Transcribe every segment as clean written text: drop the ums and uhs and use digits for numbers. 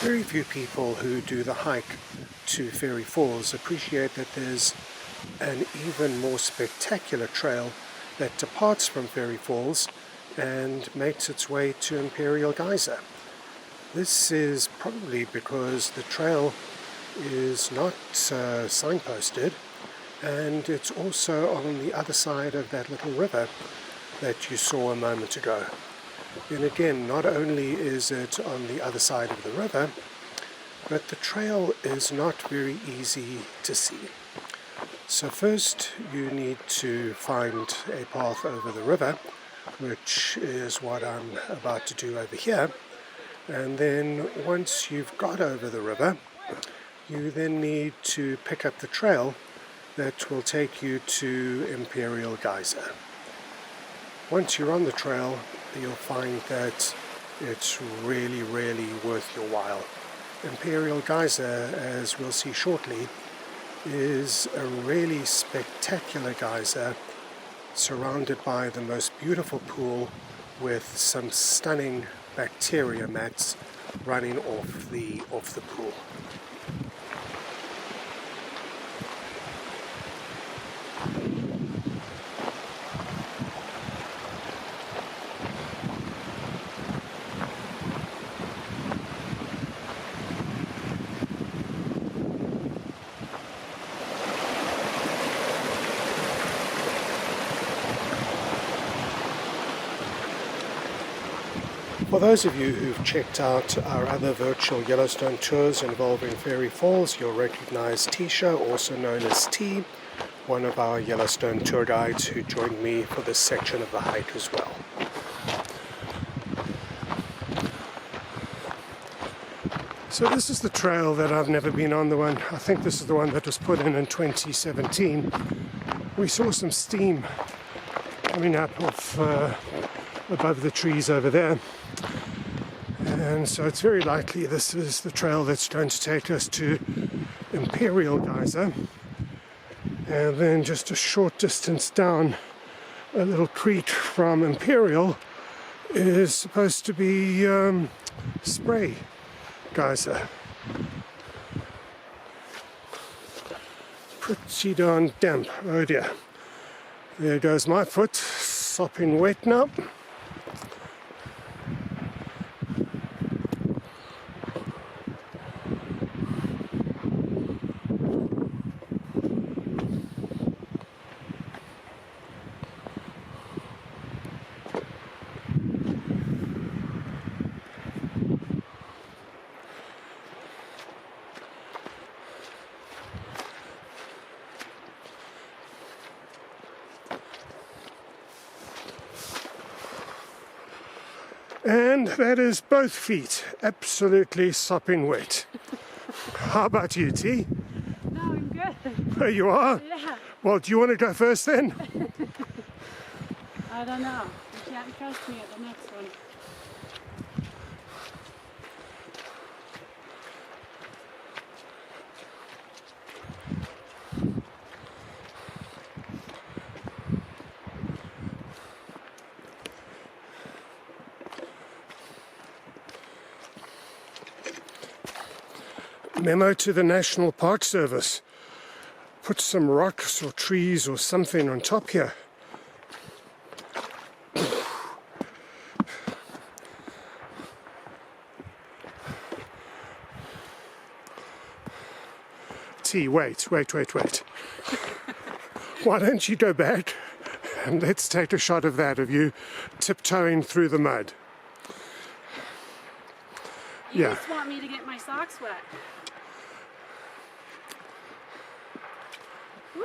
Very few people who do the hike to Fairy Falls appreciate that there's an even more spectacular trail that departs from Fairy Falls and makes its way to Imperial Geyser. This is probably because the trail is not signposted, and it's also on the other side of that little river that you saw a moment ago. And again, not only is it on the other side of the river, but the trail is not very easy to see. So first you need to find a path over the river, which is what I'm about to do over here. And then once you've got over the river, you then need to pick up the trail that will take you to Imperial Geyser. Once you're on the trail, you'll find that it's really worth your while. Imperial Geyser, as we'll see shortly, is a really spectacular geyser surrounded by the most beautiful pool with some stunning bacteria mats running off the pool. For those of you who've checked out our other virtual Yellowstone tours involving Fairy Falls, you'll recognize Tisha, also known as T, one of our Yellowstone tour guides who joined me for this section of the hike as well. So this is the trail that I've never been on, I think this is the one that was put in 2017. We saw some steam coming up off above the trees over there. And so it's very likely this is the trail that's going to take us to Imperial Geyser. And then just a short distance down, a little creek from Imperial is supposed to be Spray Geyser. Pretty darn damp. Oh dear. There goes my foot, sopping wet now. And that is both feet absolutely sopping wet. How about you, T? No, I'm good. Oh, you are? Yeah. Well, do you want to go first then? I don't know. You can't trust me at the next one. Memo to the National Park Service. Put some rocks or trees or something on top here. T, wait. Why don't you go back and let's take a shot of that, of you tiptoeing through the mud. You just want me to get my socks wet. Woo.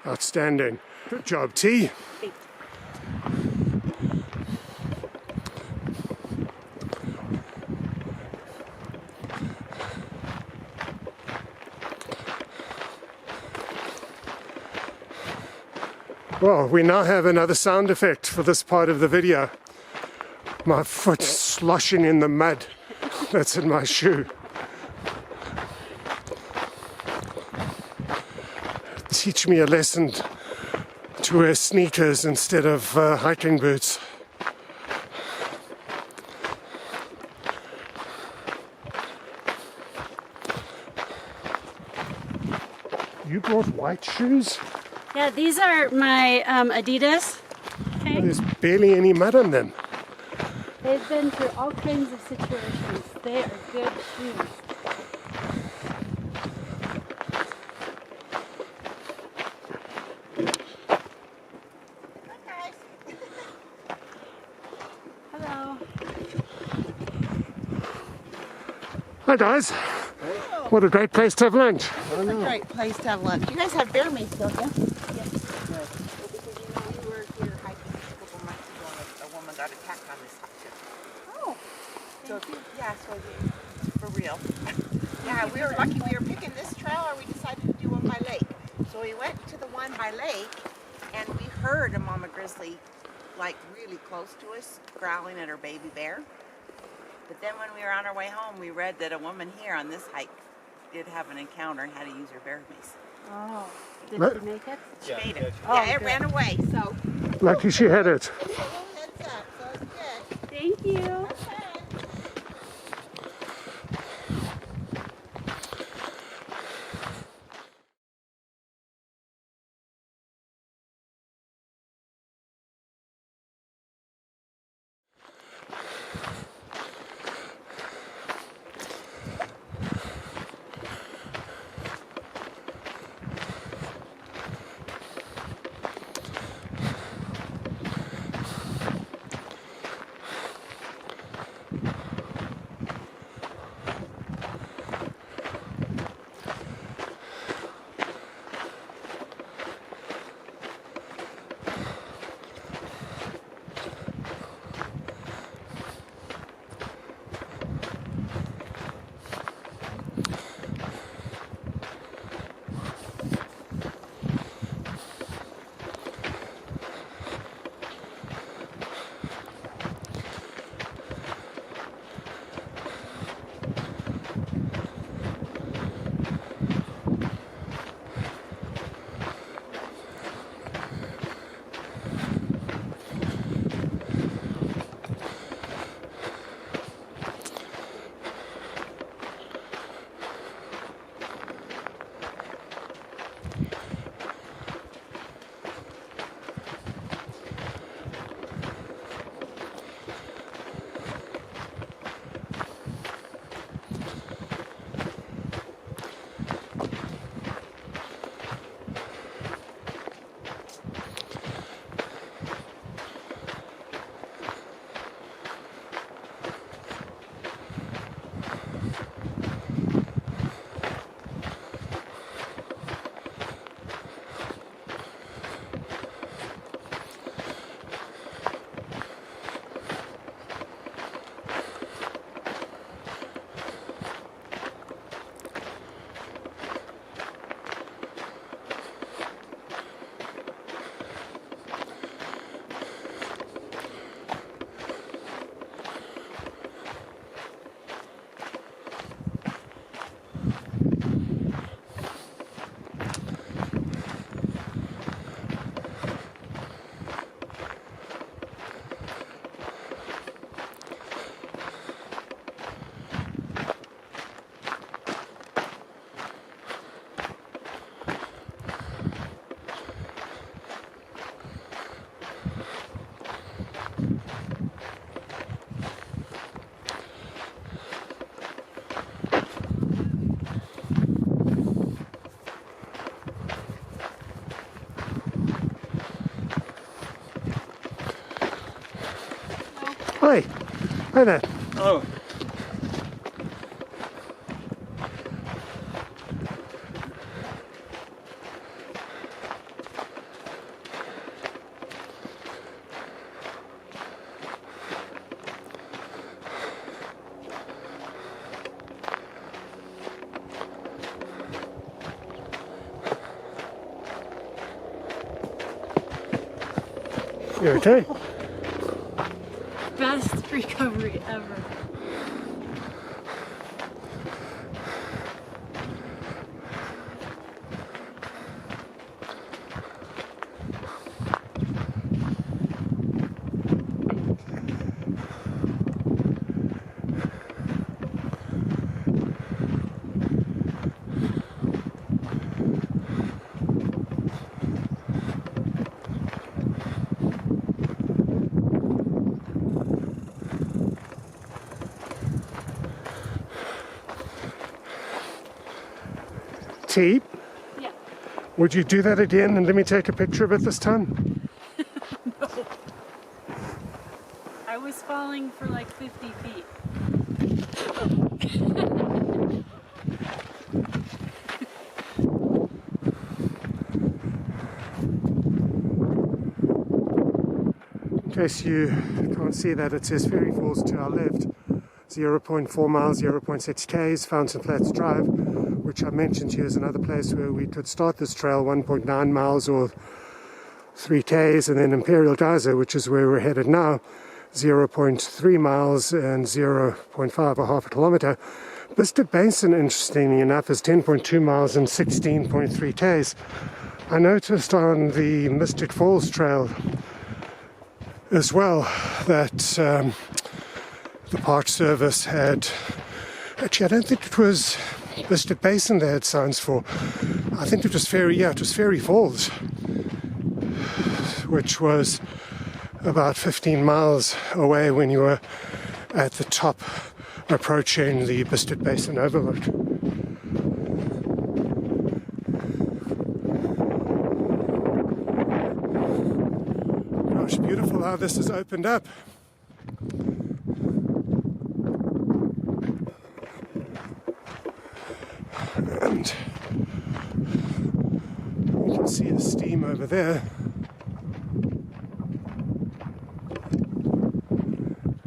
Outstanding. Good job, T. Well, we now have another sound effect for this part of the video. My foot sloshing in the mud that's in my shoe. Teach me a lesson to wear sneakers instead of hiking boots. You brought white shoes? Yeah, these are my Adidas. Okay. There's barely any mud on them. They've been through all kinds of situations. They are good shoes. Hello. Hi guys. What a great place to have lunch. It's a great place to have lunch. You guys have bear meat, don't you? Yes. Good. Because we were here hiking a couple months ago and a woman got attacked on this hike. Oh. So for real. Yeah, we were lucky we were picking this trail or we decided to do one by lake. So we went to the one by lake and we heard a mama grizzly like really close to us growling at her baby bear. But then when we were on our way home, we read that a woman here on this hike did have an encounter and had to use her bear mace. Oh. Did she make it? She made it. Oh, Yeah, it good. ran away, so. Lucky she had it. It's a little heads up, so it's good. Thank you. Hi. Hi there. Oh. You okay? Best recovery ever. T, Yeah. would you do that again and let me take a picture of it this time? No. I was falling for like 50 feet. In case you can't see that, it says Ferry Falls to our left, 0.4 miles, 0.6 k's, Fountain Flats Drive, which I mentioned here is another place where we could start this trail, 1.9 miles or 3 k's, and then Imperial Geyser, which is where we're headed now, 0.3 miles and 0.5 or half a kilometer. Biscuit Basin, interestingly enough, is 10.2 miles and 16.3 k's. I noticed on the Mystic Falls Trail as well that the Park Service had, actually I don't think it was Biscuit Basin they had signs for. I think it was Ferry Falls, which was about 15 miles away when you were at the top approaching the Biscuit Basin overlook. Gosh, beautiful how this has opened up. And you can see the steam over there.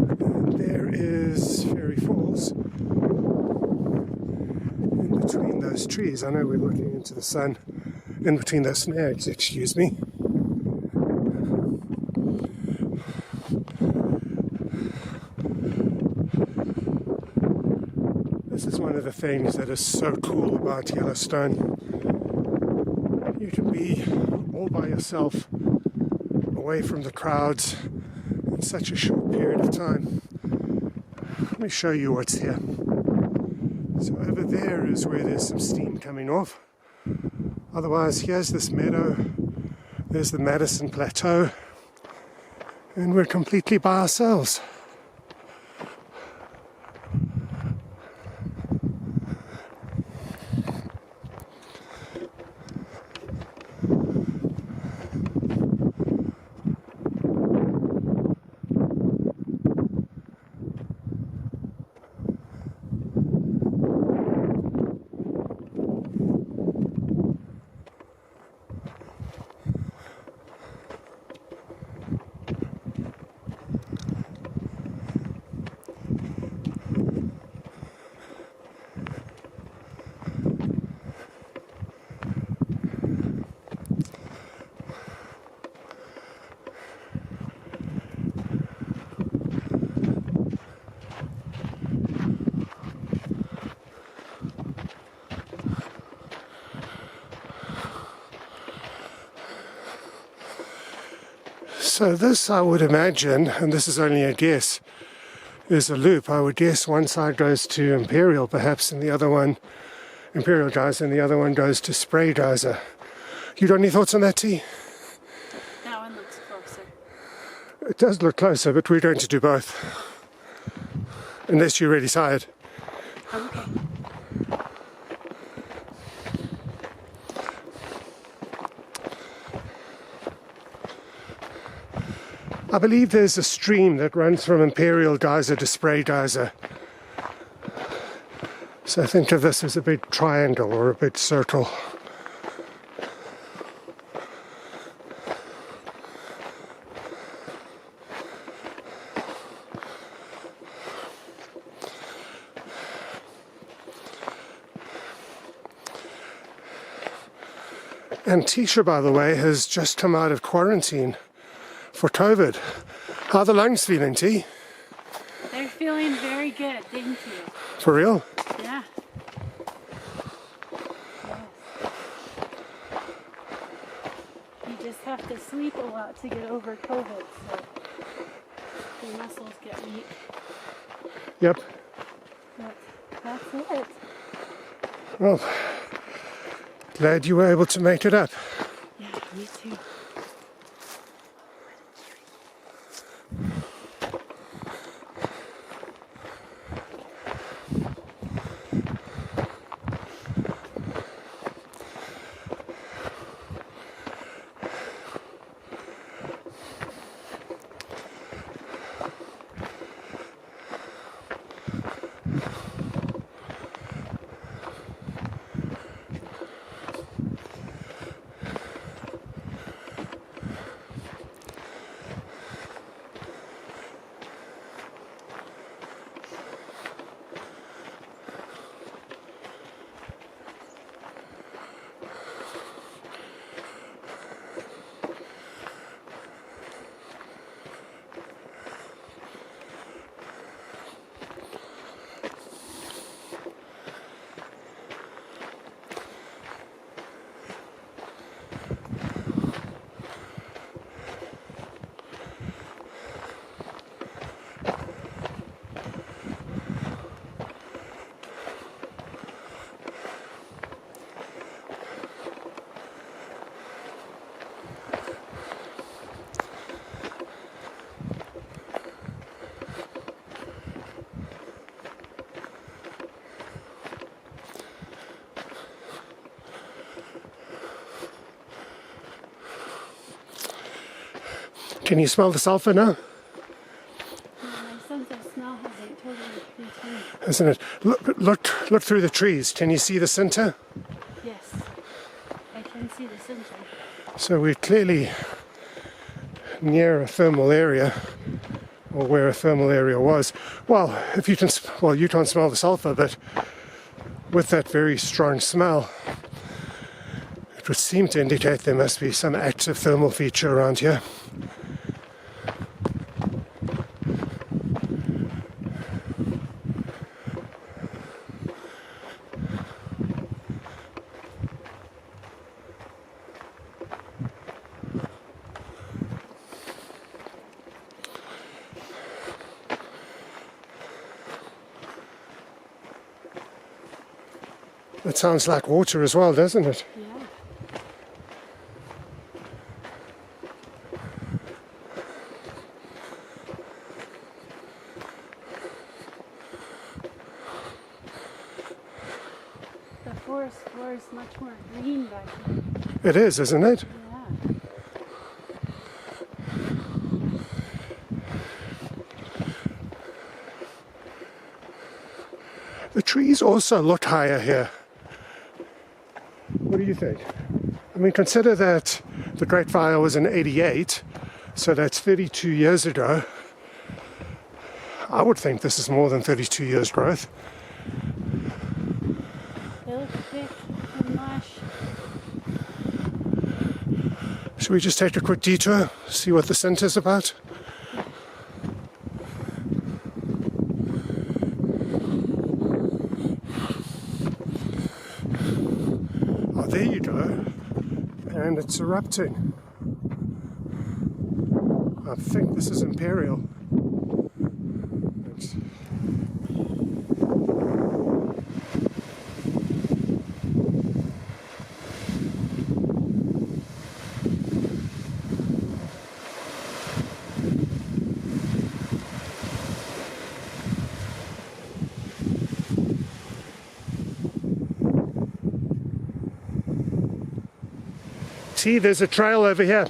And there is Ferry Falls in between those trees. I know we're looking into the sun in between those snags, excuse me. This is one of the things that is so cool about Yellowstone. You can be all by yourself, away from the crowds, in such a short period of time. Let me show you what's here. So over there is where there's some steam coming off. Otherwise, here's this meadow, there's the Madison Plateau, and we're completely by ourselves. So this, I would imagine, and this is only a guess, is a loop. I would guess one side goes to Imperial perhaps, and the other one, Imperial Geyser, and the other one goes to Spray Geyser. You got any thoughts on that, T? That one looks closer. It does look closer, but we're going to do both. Unless you're really tired. Okay. I believe there's a stream that runs from Imperial Geyser to Spray Geyser. So think of this as a big triangle or a big circle. And Tisha, by the way, has just come out of quarantine for COVID. How are the lungs feeling, T? They're feeling very good, thank you. For real? Yeah. Yes. You just have to sleep a lot to get over COVID, so your muscles get weak. Yep. But that's it. Well, glad you were able to make it up. Yeah, me too. Can you smell the sulfur now? My sense of smell hasn't totally returned. Isn't it? Look through the trees. Can you see the center? Yes, I can see the center. So we're clearly near a thermal area, or where a thermal area was. Well, if you can, well, you can't smell the sulfur, but with that very strong smell, it would seem to indicate there must be some active thermal feature around here. It sounds like water as well, doesn't it? Yeah. The forest floor is much more green back here. It is, isn't it? Yeah. The trees also look higher here. What do you think? I mean, consider that the Great Fire was in '88, so that's 32 years ago. I would think this is more than 32 years growth. They look thick and lush. Should we just take a quick detour, see what the center's about? Oh, there you go. And it's erupting. I think this is Imperial. It's See, there's a trail over here.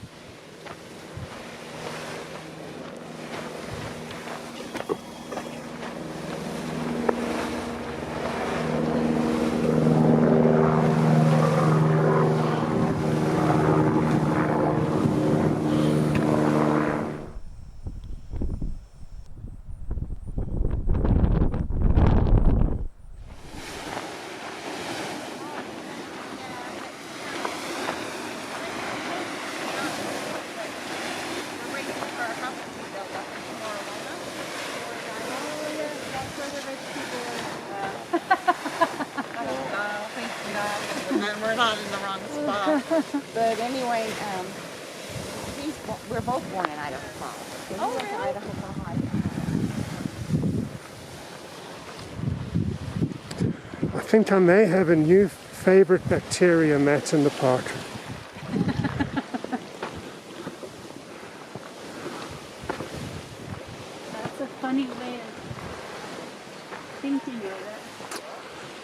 We're waiting for our house to be built up in Florida. We're not in the wrong spot. But anyway, we're both born in Idaho Falls. So we went to Idaho for high. I think I may have a new favorite bacteria mat in the park. That's a funny way of thinking of it.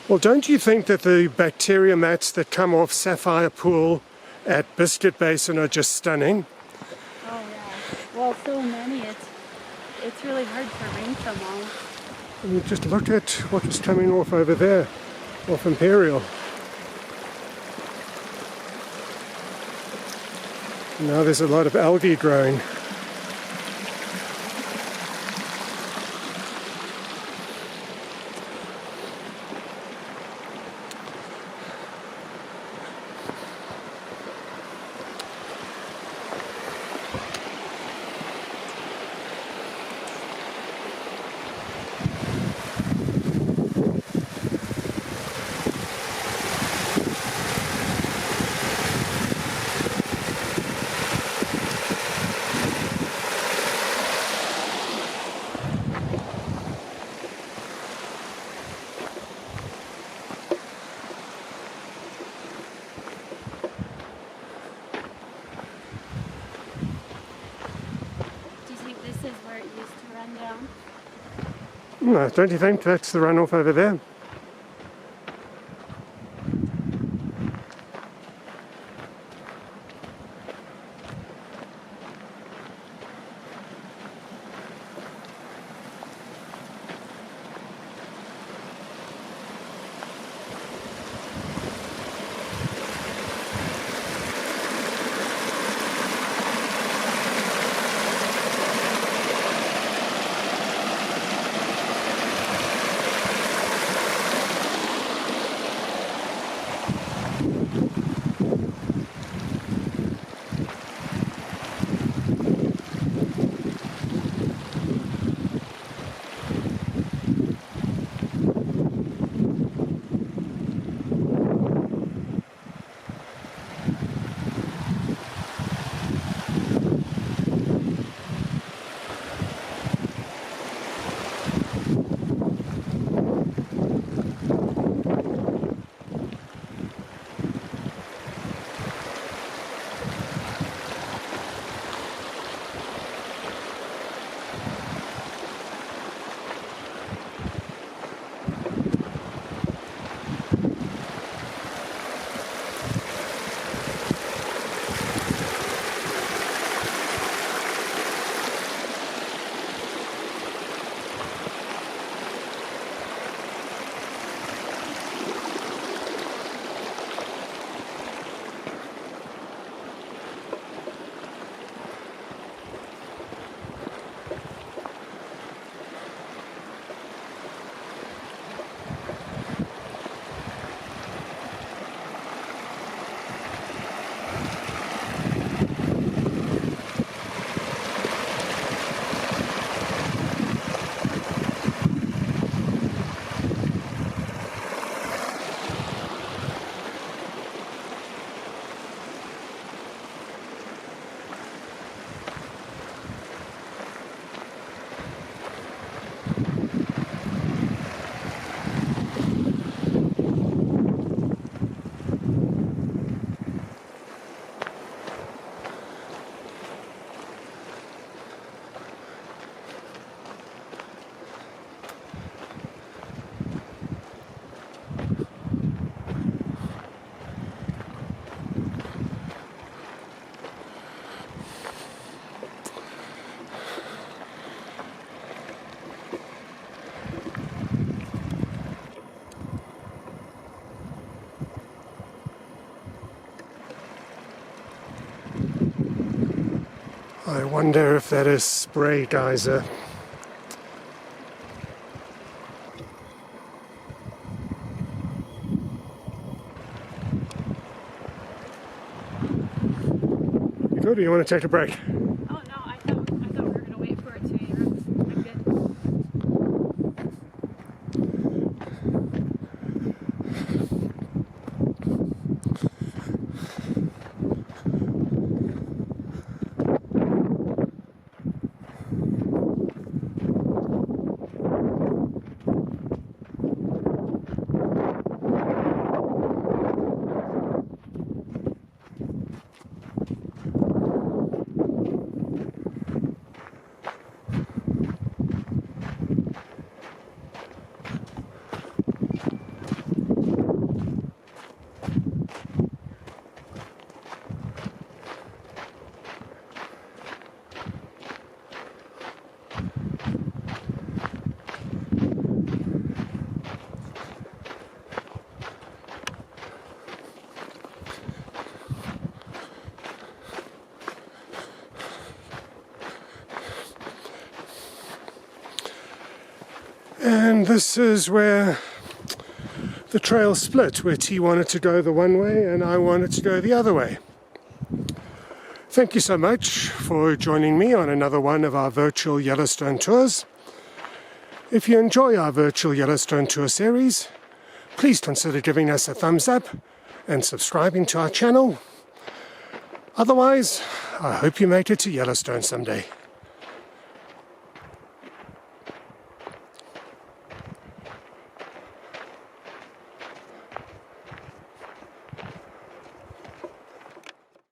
Well, don't you think that the bacteria mats that come off Sapphire Pool at Biscuit Basin are just stunning? Oh yeah. Well, so many. It's really hard to rank them all. I mean, just look at what is coming off over there, off Imperial. Now there's a lot of algae growing. Do you think this is where it used to run down? No, don't you think that's the runoff over there? I wonder if that is spray geyser. You good, or you want to take a break? Oh no, I thought we were gonna wait for it to erupt. I'm good. And this is where the trail split, where T wanted to go the one way and I wanted to go the other way. Thank you so much for joining me on another one of our virtual Yellowstone tours. If you enjoy our virtual Yellowstone tour series, please consider giving us a thumbs up and subscribing to our channel. Otherwise, I hope you make it to Yellowstone someday.